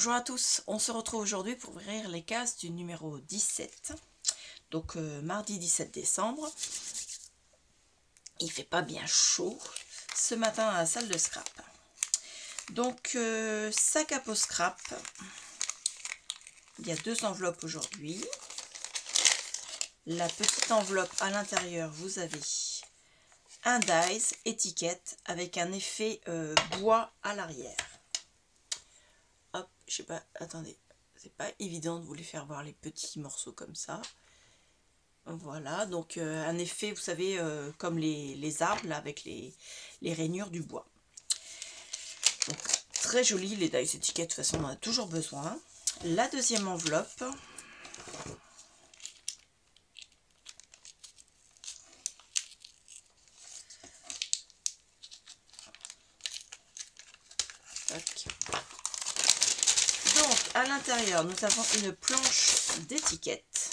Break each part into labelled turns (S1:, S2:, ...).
S1: Bonjour à tous, on se retrouve aujourd'hui pour ouvrir les cases du numéro 17. Donc mardi 17 décembre. Il fait pas bien chaud ce matin à la salle de scrap. Donc sac à peau scrap. Il y a deux enveloppes aujourd'hui. La petite enveloppe à l'intérieur, vous avez un dies étiquette avec un effet bois à l'arrière. Hop, je sais pas, attendez, c'est pas évident de vous les faire voir les petits morceaux comme ça. Voilà, donc un effet, vous savez, comme les arbres là, avec les rainures du bois. Donc, très joli, les dies étiquettes, de toute façon on en a toujours besoin. La deuxième enveloppe. Tac. Donc à l'intérieur, nous avons une planche d'étiquettes.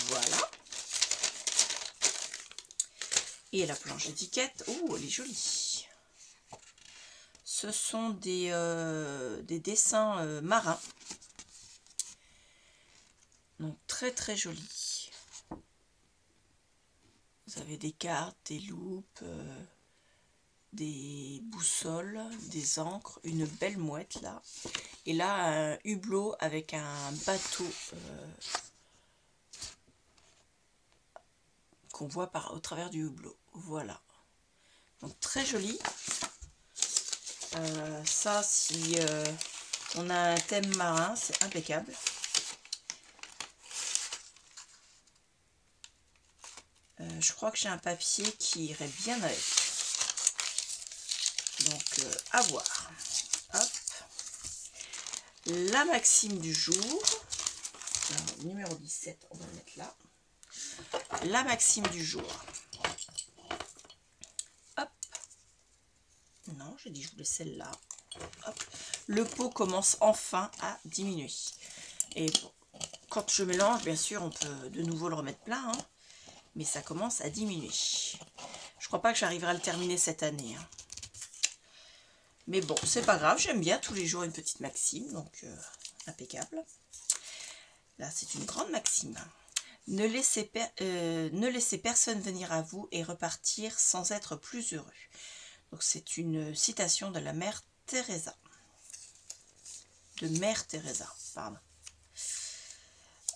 S1: Voilà. Et la planche d'étiquette, oh, elle est jolie. Ce sont des dessins marins. Donc très très jolis. Vous avez des cartes, des loupes, des boussoles, des encres, une belle mouette là. Et là, un hublot avec un bateau qu'on voit au travers du hublot. Voilà. Donc très joli. Ça, si on a un thème marin, c'est impeccable. Je crois que j'ai un papier qui irait bien avec. Donc à voir. Hop. La maxime du jour. Alors, numéro 17, on va le mettre là. La maxime du jour. Hop. Non, j'ai dit je voulais celle-là. Hop. Le pot commence enfin à diminuer. Et bon, quand je mélange, bien sûr, on peut de nouveau le remettre plein. Hein, mais ça commence à diminuer. Je crois pas que j'arriverai à le terminer cette année. Hein. Mais bon, c'est pas grave. J'aime bien tous les jours une petite maxime. Donc, impeccable. Là, c'est une grande maxime. Ne laissez personne venir à vous et repartir sans être plus heureux. Donc c'est une citation de la mère Teresa. De Mère Teresa, pardon.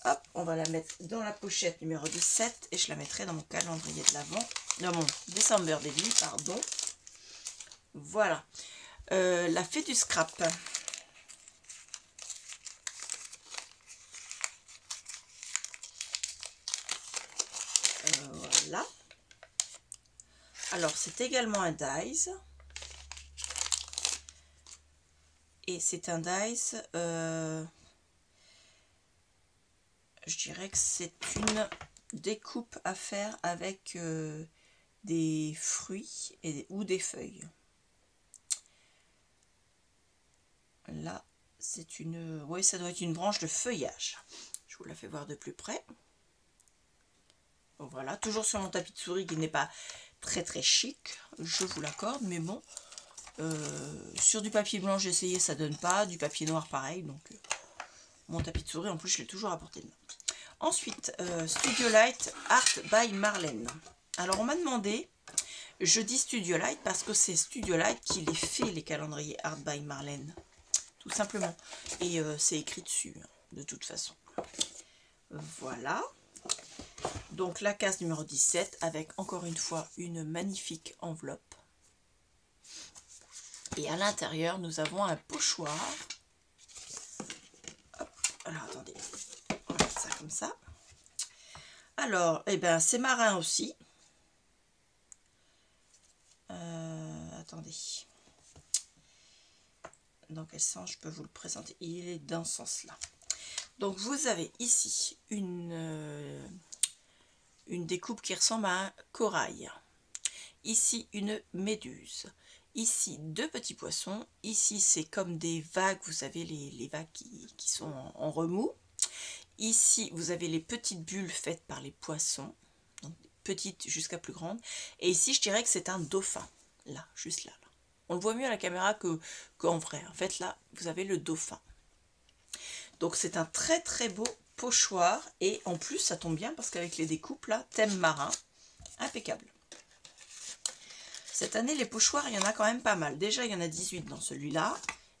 S1: Hop, on va la mettre dans la pochette numéro 17 et je la mettrai dans mon calendrier de l'Avent, dans mon December Daily, pardon. Voilà. La fée du scrap. Voilà. Alors, c'est également un dies. Et c'est un dies, je dirais que c'est une découpe à faire avec des fruits ou des feuilles. Là, c'est une... Oui, ça doit être une branche de feuillage. Je vous la fais voir de plus près. Voilà, toujours sur mon tapis de souris qui n'est pas très très chic, je vous l'accorde, mais bon, sur du papier blanc j'ai essayé, ça donne pas, du papier noir pareil, donc mon tapis de souris en plus je l'ai toujours à portée de main. Ensuite, Studio Light Art by Marlène. Alors on m'a demandé, je dis Studio Light parce que c'est Studio Light qui les fait, les calendriers Art by Marlène, tout simplement, et c'est écrit dessus, de toute façon. Voilà. Donc la case numéro 17 avec encore une fois une magnifique enveloppe. Et à l'intérieur nous avons un pochoir. Hop. Alors attendez, on va mettre ça comme ça. Alors, eh ben c'est marin aussi. Attendez. Dans quel sens je peux vous le présenter? Il est dans ce sens-là. Donc vous avez ici une découpe qui ressemble à un corail. Ici, une méduse. Ici, deux petits poissons. Ici, c'est comme des vagues, vous savez, les vagues qui sont en remous. Ici, vous avez les petites bulles faites par les poissons. Donc, petites jusqu'à plus grandes. Et ici, je dirais que c'est un dauphin. Là, juste là. On le voit mieux à la caméra qu'en vrai. En fait, là, vous avez le dauphin. Donc, c'est un très très beau pochoir. Et en plus, ça tombe bien parce qu'avec les découpes, là, thème marin, impeccable. Cette année, les pochoirs, il y en a quand même pas mal. Déjà, il y en a 18 dans celui-là.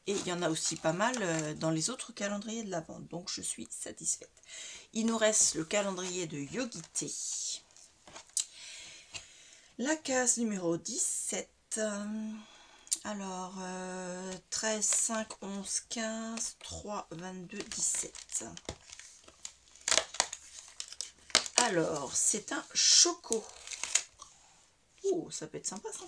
S1: Et il y en a aussi pas mal dans les autres calendriers de l'Avent. Donc, je suis satisfaite. Il nous reste le calendrier de Yogité. La case numéro 17. Alors, 13, 5, 11, 15, 3, 22, 17. Alors, c'est un choco. Oh, ça peut être sympa ça.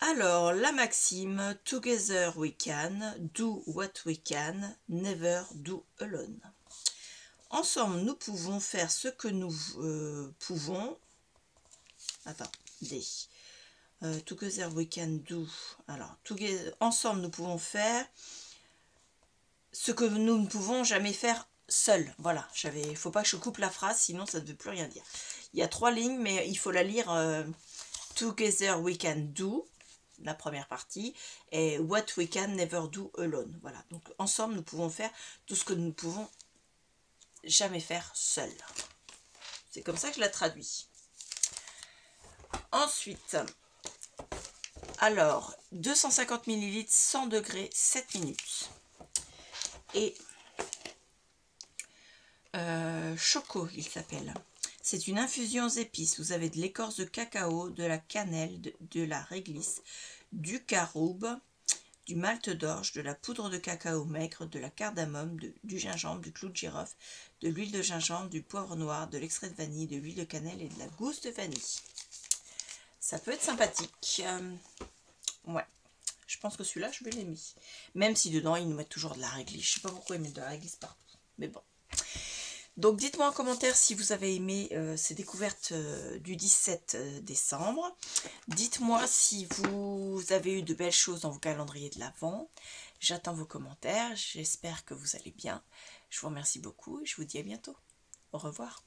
S1: Alors, la maxime, Together we can, do what we can, never do alone. Ensemble, nous pouvons faire ce que nous pouvons. Attendez. Together we can do. Alors, ensemble, nous pouvons faire ce que nous ne pouvons jamais faire seul. Voilà, il faut pas que je coupe la phrase, sinon ça ne veut plus rien dire. Il y a 3 lignes, mais il faut la lire. Together we can do, la première partie, et what we can never do alone. Voilà, donc ensemble, nous pouvons faire tout ce que nous ne pouvons jamais faire seul. C'est comme ça que je la traduis. Ensuite, alors, 250 ml, 100 degrés, 7 minutes. Et Choco, il s'appelle. C'est une infusion aux épices. Vous avez de l'écorce de cacao, de la cannelle, de la réglisse, du caroube, du malt d'orge, de la poudre de cacao maigre, de la cardamome, du gingembre, du clou de girofle, de l'huile de gingembre, du poivre noir, de l'extrait de vanille, de l'huile de cannelle et de la gousse de vanille. Ça peut être sympathique. Ouais. Je pense que celui-là, je vais l'aimer. Même si dedans, ils nous mettent toujours de la réglisse. Je sais pas pourquoi ils mettent de la réglisse partout. Mais bon. Donc, dites-moi en commentaire si vous avez aimé ces découvertes du 17 décembre. Dites-moi si vous avez eu de belles choses dans vos calendriers de l'Avent. J'attends vos commentaires. J'espère que vous allez bien. Je vous remercie beaucoup et je vous dis à bientôt. Au revoir.